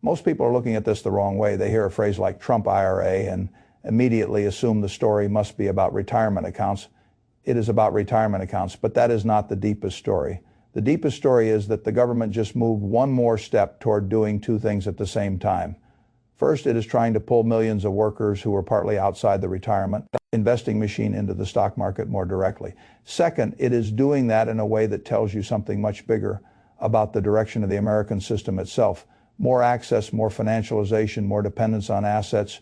Most people are looking at this the wrong way. They hear a phrase like Trump IRA and immediately assume the story must be about retirement accounts. It is about retirement accounts, but that is not the deepest story. The deepest story is that the government just moved one more step toward doing two things at the same time. First, it is trying to pull millions of workers who are partly outside the retirement investing machine into the stock market more directly. Second, it is doing that in a way that tells you something much bigger about the direction of the American system itself. More access, more financialization, more dependence on assets,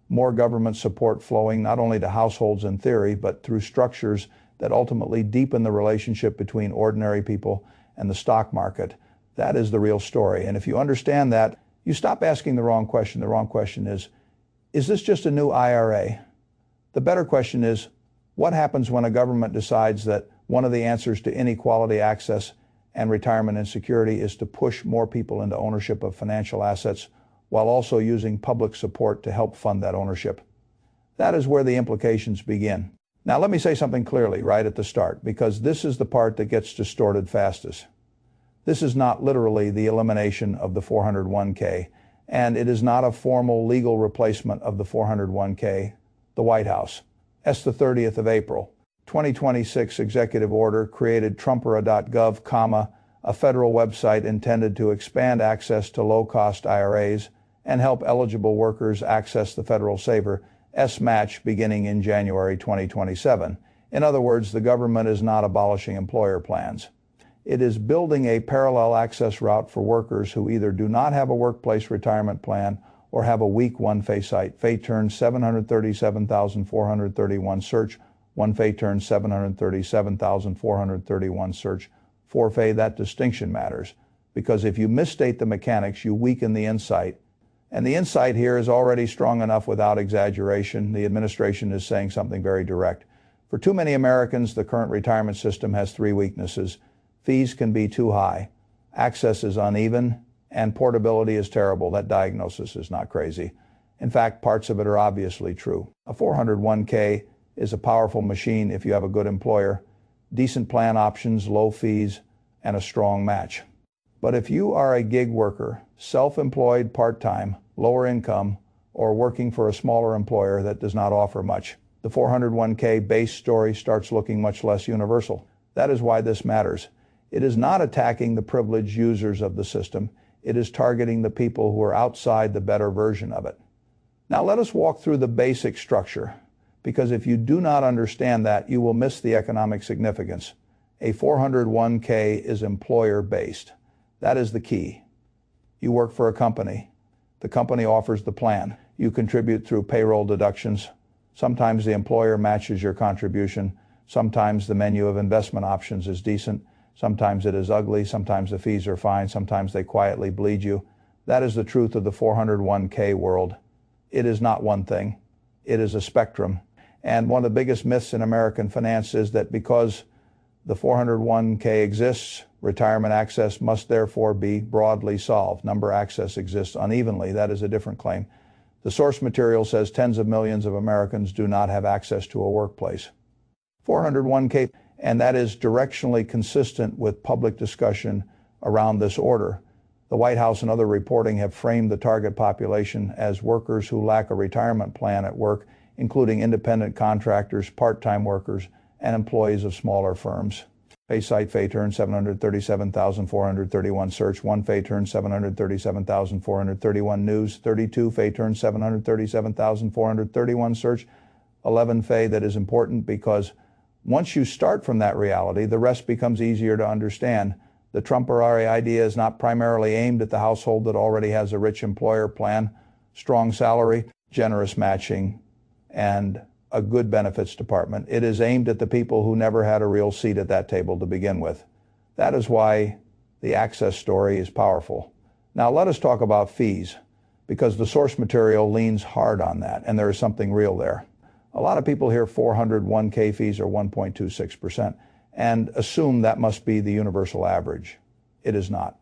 more government support flowing not only to households in theory, but through structures that ultimately deepen the relationship between ordinary people and the stock market. That is the real story. And if you understand that, you stop asking the wrong question. The wrong question is this just a new IRA? The better question is, what happens when a government decides that one of the answers to inequality, access, and retirement insecurity is to push more people into ownership of financial assets while also using public support to help fund that ownership? That is where the implications begin. Now, let me say something clearly right at the start, because this is the part that gets distorted fastest. This is not literally the elimination of the 401k, and it is not a formal legal replacement of the 401k. The White House, the 30th of April, 2026 executive order created Trumpera.gov, a federal website intended to expand access to low-cost IRAs and help eligible workers access the federal saver match beginning in January 2027. In other words, the government is not abolishing employer plans. It is building a parallel access route for workers who either do not have a workplace retirement plan or have a weak one-FA site. FA turns 737,431 search. One-FA turns 737,431 search. 4-FA, that distinction matters, because if you misstate the mechanics, you weaken the insight. And the insight here is already strong enough without exaggeration. The administration is saying something very direct. For too many Americans, the current retirement system has three weaknesses. Fees can be too high, access is uneven, and portability is terrible. That diagnosis is not crazy. In fact, parts of it are obviously true. A 401k is a powerful machine if you have a good employer, decent plan options, low fees, and a strong match. But if you are a gig worker, self-employed, part-time, lower income, or working for a smaller employer that does not offer much, the 401k base story starts looking much less universal. That is why this matters. It is not attacking the privileged users of the system. It is targeting the people who are outside the better version of it. Now let us walk through the basic structure, because if you do not understand that, you will miss the economic significance. A 401k is employer-based. That is the key. You work for a company. The company offers the plan. You contribute through payroll deductions. Sometimes the employer matches your contribution. Sometimes the menu of investment options is decent. Sometimes it is ugly. Sometimes the fees are fine. Sometimes they quietly bleed you. That is the truth of the 401k world. It is not one thing. It is a spectrum. And one of the biggest myths in American finance is that because the 401k exists, retirement access must therefore be broadly solved. Number access exists unevenly. That is a different claim. The source material says tens of millions of Americans do not have access to a workplace. 401k, and that is directionally consistent with public discussion around this order. The White House and other reporting have framed the target population as workers who lack a retirement plan at work, including independent contractors, part-time workers, and employees of smaller firms. FA site FA turn 737,431 search. 1 FA turn 737,431 news. 32 FA turn 737,431 search. 11 FA, that is important because once you start from that reality, the rest becomes easier to understand. The Trumpera idea is not primarily aimed at the household that already has a rich employer plan, strong salary, generous matching, and a good benefits department. It is aimed at the people who never had a real seat at that table to begin with. That is why the access story is powerful. Now let us talk about fees, because the source material leans hard on that, and there is something real there. A lot of people hear 401k fees are 1.26% and assume that must be the universal average. It is not.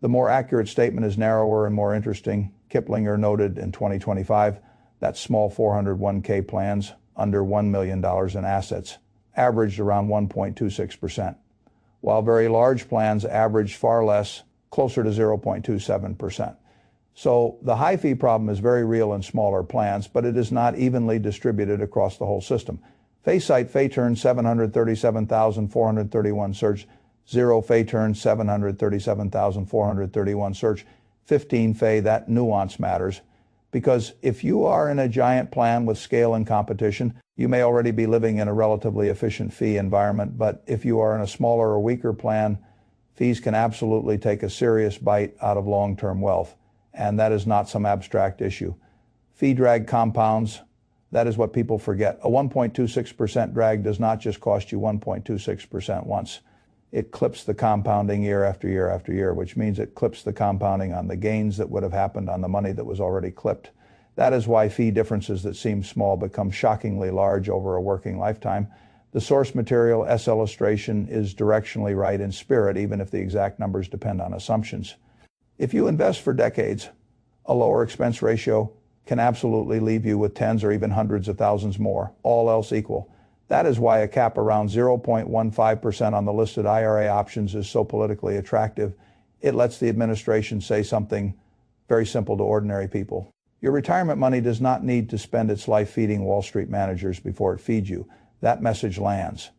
The more accurate statement is narrower and more interesting. Kiplinger noted in 2025 that small 401k plans under $1 million in assets averaged around 1.26%, while very large plans averaged far less, closer to 0.27%. So the high fee problem is very real in smaller plans, but it is not evenly distributed across the whole system. Fay-site Fay-turn 737,431 search, 0 Fay-turn 737,431 search, 15 Fay. That nuance matters, because if you are in a giant plan with scale and competition, you may already be living in a relatively efficient fee environment, but if you are in a smaller or weaker plan, fees can absolutely take a serious bite out of long-term wealth, and that is not some abstract issue. Fee drag compounds. That is what people forget. A 1.26% drag does not just cost you 1.26% once. It clips the compounding year after year after year, which means it clips the compounding on the gains that would have happened on the money that was already clipped. That is why fee differences that seem small become shockingly large over a working lifetime. The source material S illustration is directionally right in spirit, even if the exact numbers depend on assumptions. If you invest for decades, a lower expense ratio can absolutely leave you with tens or even hundreds of thousands more, all else equal. That is why a cap around 0.15% on the listed IRA options is so politically attractive. It lets the administration say something very simple to ordinary people. Your retirement money does not need to spend its life feeding Wall Street managers before it feeds you. That message lands.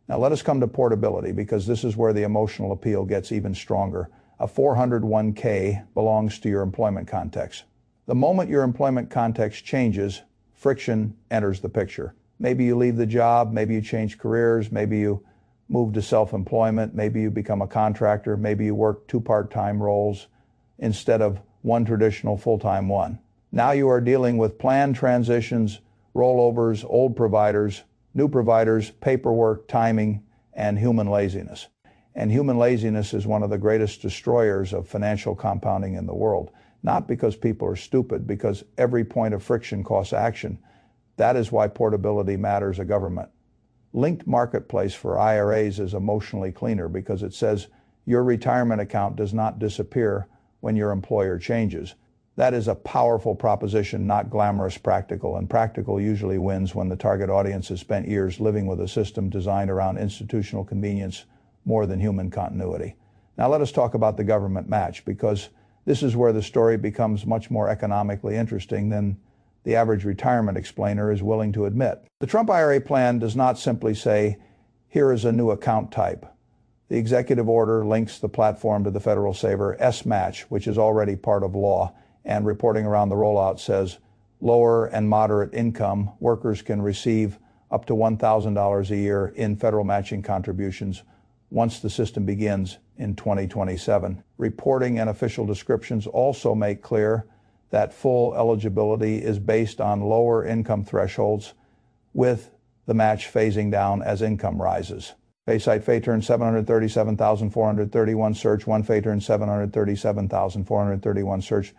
Now let us come to portability, because this is where the emotional appeal gets even stronger. A 401k belongs to your employment context. The moment your employment context changes, friction enters the picture. Maybe you leave the job, maybe you change careers, maybe you move to self-employment, maybe you become a contractor, maybe you work 2 part-time roles instead of one traditional full-time one. Now you are dealing with plan transitions, rollovers, old providers, new providers, paperwork, timing, and human laziness. And human laziness is one of the greatest destroyers of financial compounding in the world. Not because people are stupid, because every point of friction costs action. That is why portability matters a government. Linked marketplace for IRAs is emotionally cleaner, because it says your retirement account does not disappear when your employer changes. That is a powerful proposition, not glamorous practical, and practical usually wins when the target audience has spent years living with a system designed around institutional convenience more than human continuity. Now let us talk about the government match, because this is where the story becomes much more economically interesting than the average retirement explainer is willing to admit. The Trump IRA plan does not simply say, here is a new account type. The executive order links the platform to the federal saver S-Match, which is already part of law, and reporting around the rollout says lower and moderate income workers can receive up to $1,000 a year in federal matching contributions once the system begins in 2027. Reporting and official descriptions also make clear that full eligibility is based on lower income thresholds, with the match phasing down as income rises. Fay-site Fay-turn 737,431 search, 1 Fay-turn 737,431 search,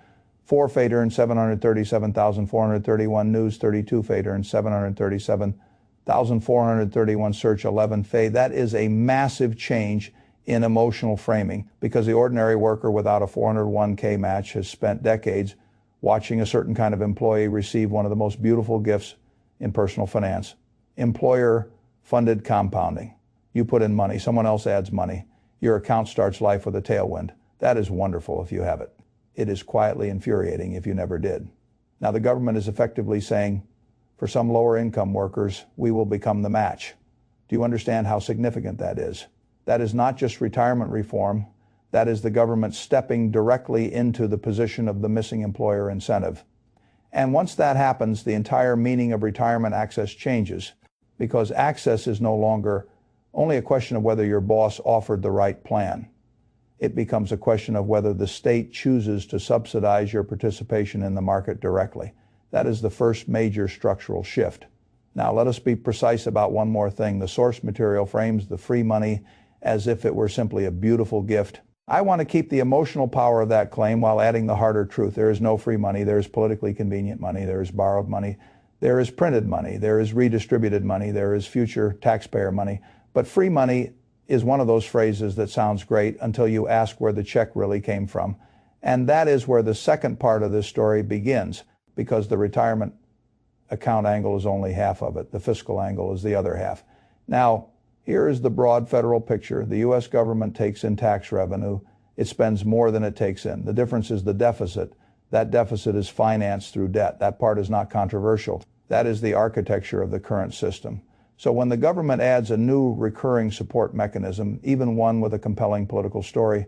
4 Fay-turn 737,431 news, 32 Fay-turn 737,431 search, 11 Fay. That is a massive change in emotional framing, because the ordinary worker without a 401k match has spent decades watching a certain kind of employee receive one of the most beautiful gifts in personal finance: employer-funded compounding. You put in money, someone else adds money. Your account starts life with a tailwind. That is wonderful if you have it. It is quietly infuriating if you never did. Now the government is effectively saying, for some lower income workers, we will become the match. Do you understand how significant that is? That is not just retirement reform. That is the government stepping directly into the position of the missing employer incentive. And once that happens, the entire meaning of retirement access changes, because access is no longer only a question of whether your boss offered the right plan. It becomes a question of whether the state chooses to subsidize your participation in the market directly. That is the first major structural shift. Now let us be precise about one more thing. The source material frames the free money as if it were simply a beautiful gift. I want to keep the emotional power of that claim while adding the harder truth. There is no free money. There is politically convenient money. There is borrowed money. There is printed money. There is redistributed money. There is future taxpayer money. But free money is one of those phrases that sounds great until you ask where the check really came from. And that is where the second part of this story begins, because the retirement account angle is only half of it. The fiscal angle is the other half. Now, here is the broad federal picture. The U.S. government takes in tax revenue. It spends more than it takes in. The difference is the deficit. That deficit is financed through debt. That part is not controversial. That is the architecture of the current system. So when the government adds a new recurring support mechanism, even one with a compelling political story,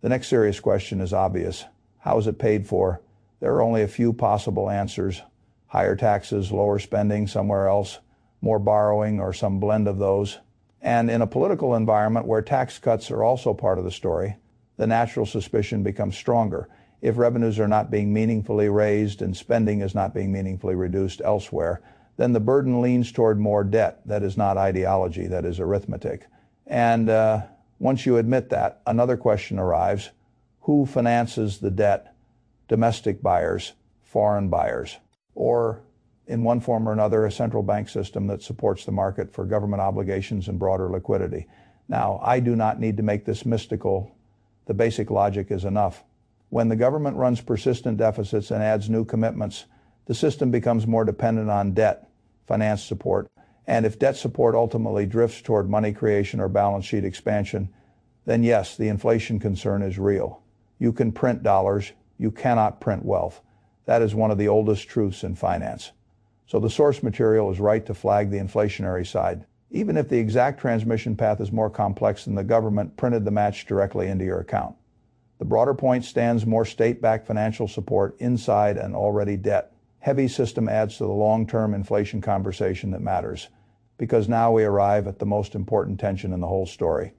the next serious question is obvious. How is it paid for? There are only a few possible answers. Higher taxes, lower spending somewhere else, more borrowing, or some blend of those. And in a political environment where tax cuts are also part of the story, the natural suspicion becomes stronger. If revenues are not being meaningfully raised and spending is not being meaningfully reduced elsewhere, then the burden leans toward more debt. That is not ideology, that is arithmetic. And once you admit that, another question arrives. Who finances the debt? Domestic buyers, foreign buyers, or in one form or another, a central bank system that supports the market for government obligations and broader liquidity. Now, I do not need to make this mystical. The basic logic is enough. When the government runs persistent deficits and adds new commitments, the system becomes more dependent on debt, finance support, and if debt support ultimately drifts toward money creation or balance sheet expansion, then yes, the inflation concern is real. You can print dollars, you cannot print wealth. That is one of the oldest truths in finance. So the source material is right to flag the inflationary side, even if the exact transmission path is more complex than the government printed the match directly into your account. The broader point stands more state-backed financial support inside an already debt-heavy system adds to the long-term inflation conversation that matters, because now we arrive at the most important tension in the whole story.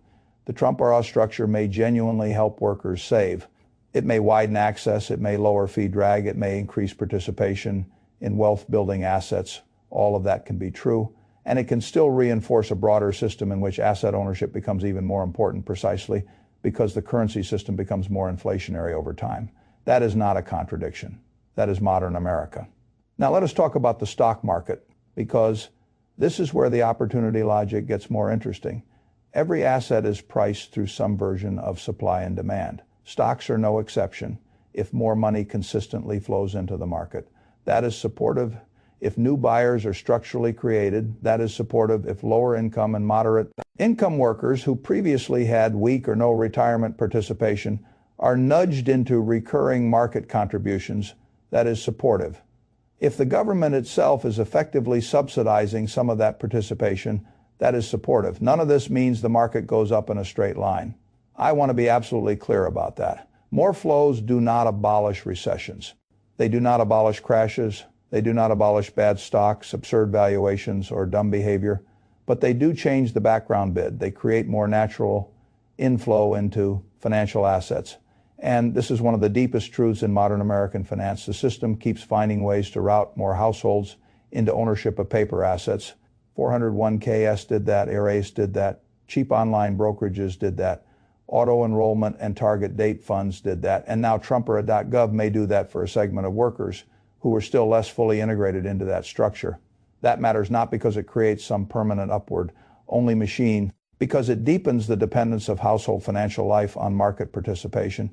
The Trump-era structure may genuinely help workers save. It may widen access, it may lower fee drag, it may increase participation in wealth-building assets. All of that can be true, and it can still reinforce a broader system in which asset ownership becomes even more important precisely because the currency system becomes more inflationary over time. That is not a contradiction. That is modern America. Now let us talk about the stock market, because this is where the opportunity logic gets more interesting. Every asset is priced through some version of supply and demand. Stocks are no exception if more money consistently flows into the market. That is supportive. If new buyers are structurally created, that is supportive. If lower income and moderate income workers who previously had weak or no retirement participation are nudged into recurring market contributions, that is supportive. If the government itself is effectively subsidizing some of that participation, that is supportive. None of this means the market goes up in a straight line. I want to be absolutely clear about that. More flows do not abolish recessions. They do not abolish crashes. They do not abolish bad stocks, absurd valuations, or dumb behavior, but they do change the background bid. They create more natural inflow into financial assets. And this is one of the deepest truths in modern American finance. The system keeps finding ways to route more households into ownership of paper assets. 401ks did that, ARAs did that, cheap online brokerages did that, auto enrollment and target date funds did that, and now Trumpera.gov may do that for a segment of workers who are still less fully integrated into that structure. That matters not because it creates some permanent upward-only machine, because it deepens the dependence of household financial life on market participation.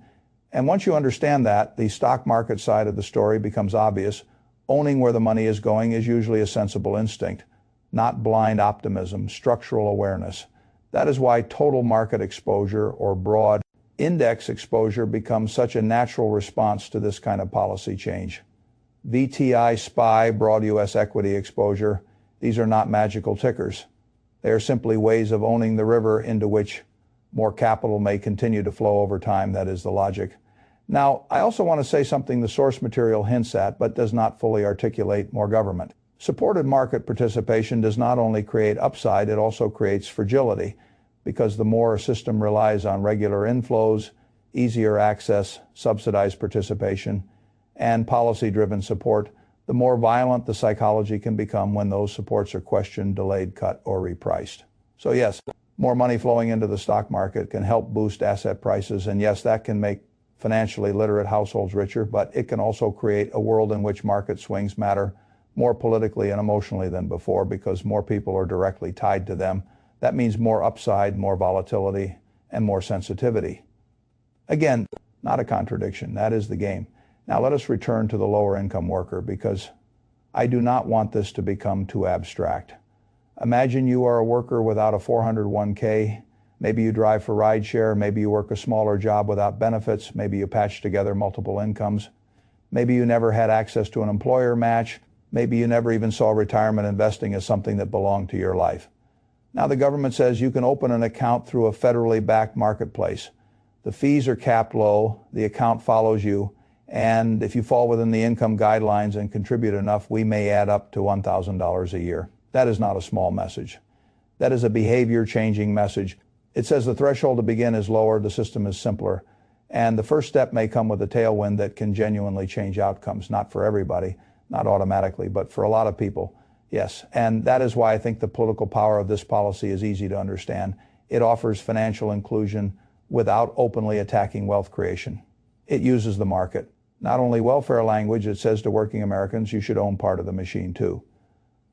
And once you understand that, the stock market side of the story becomes obvious. Owning where the money is going is usually a sensible instinct, not blind optimism, structural awareness. That is why total market exposure or broad index exposure becomes such a natural response to this kind of policy change. VTI SPY, broad U.S. equity exposure, these are not magical tickers. They are simply ways of owning the river into which more capital may continue to flow over time. That is the logic. Now, I also want to say something the source material hints at, but does not fully articulate: more government. Supported market participation does not only create upside, it also creates fragility, because the more a system relies on regular inflows, easier access, subsidized participation, and policy-driven support, the more violent the psychology can become when those supports are questioned, delayed, cut, or repriced. So yes, more money flowing into the stock market can help boost asset prices, and yes, that can make financially literate households richer, but it can also create a world in which market swings matter more politically and emotionally than before, because more people are directly tied to them. That means more upside, more volatility, and more sensitivity. Again, not a contradiction. That is the game. Now let us return to the lower income worker, because I do not want this to become too abstract. Imagine you are a worker without a 401k. Maybe you drive for rideshare. Maybe you work a smaller job without benefits. Maybe you patch together multiple incomes. Maybe you never had access to an employer match. Maybe you never even saw retirement investing as something that belonged to your life. Now the government says you can open an account through a federally backed marketplace. The fees are capped low, the account follows you, and if you fall within the income guidelines and contribute enough, we may add up to $1,000 a year. That is not a small message. That is a behavior-changing message. It says the threshold to begin is lower, the system is simpler, and the first step may come with a tailwind that can genuinely change outcomes, not for everybody, not automatically, but for a lot of people. Yes, and that is why I think the political power of this policy is easy to understand. It offers financial inclusion without openly attacking wealth creation. It uses the market. Not only welfare language, it says to working Americans, you should own part of the machine too.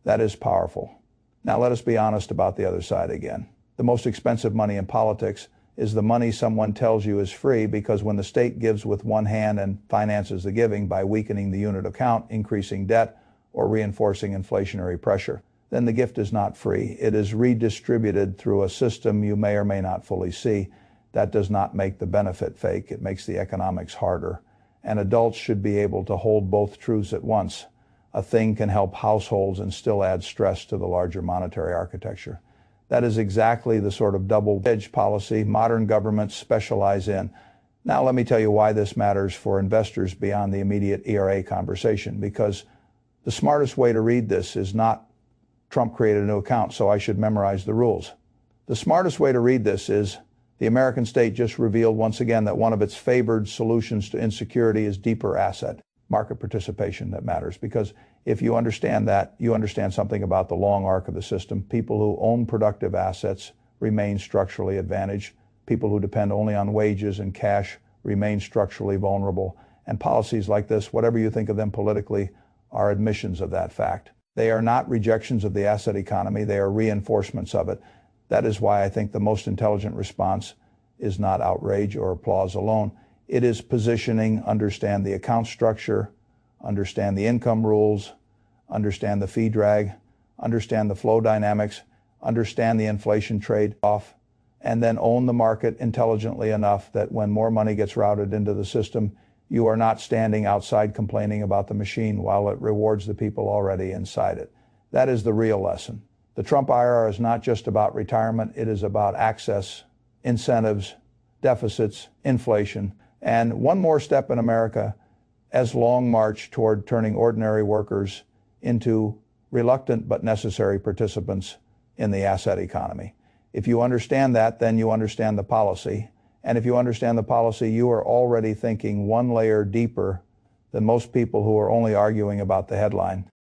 That is powerful. Now let us be honest about the other side again. The most expensive money in politics is the money someone tells you is free, because when the state gives with one hand and finances the giving by weakening the unit account, increasing debt, or reinforcing inflationary pressure, then the gift is not free. It is redistributed through a system you may or may not fully see. That does not make the benefit fake. It makes the economics harder. And adults should be able to hold both truths at once. A thing can help households and still add stress to the larger monetary architecture. That is exactly the sort of double-edged policy modern governments specialize in. Now let me tell you why this matters for investors beyond the immediate ERA conversation, because the smartest way to read this is not Trump created a new account, so I should memorize the rules. The smartest way to read this is the American state just revealed once again that one of its favored solutions to insecurity is deeper asset, market participation that matters. Because if you understand that, you understand something about the long arc of the system. People who own productive assets remain structurally advantaged. People who depend only on wages and cash remain structurally vulnerable. And policies like this, whatever you think of them politically, are admissions of that fact. They are not rejections of the asset economy, they are reinforcements of it. That is why I think the most intelligent response is not outrage or applause alone. It is positioning, understand the account structure, understand the income rules, understand the fee drag, understand the flow dynamics, understand the inflation trade-off, and then own the market intelligently enough that when more money gets routed into the system, you are not standing outside complaining about the machine while it rewards the people already inside it. That is the real lesson. The Trump IRA is not just about retirement. It is about access, incentives, deficits, inflation, and one more step in America as long march toward turning ordinary workers into reluctant but necessary participants in the asset economy. If you understand that, then you understand the policy. And if you understand the policy, you are already thinking one layer deeper than most people who are only arguing about the headline.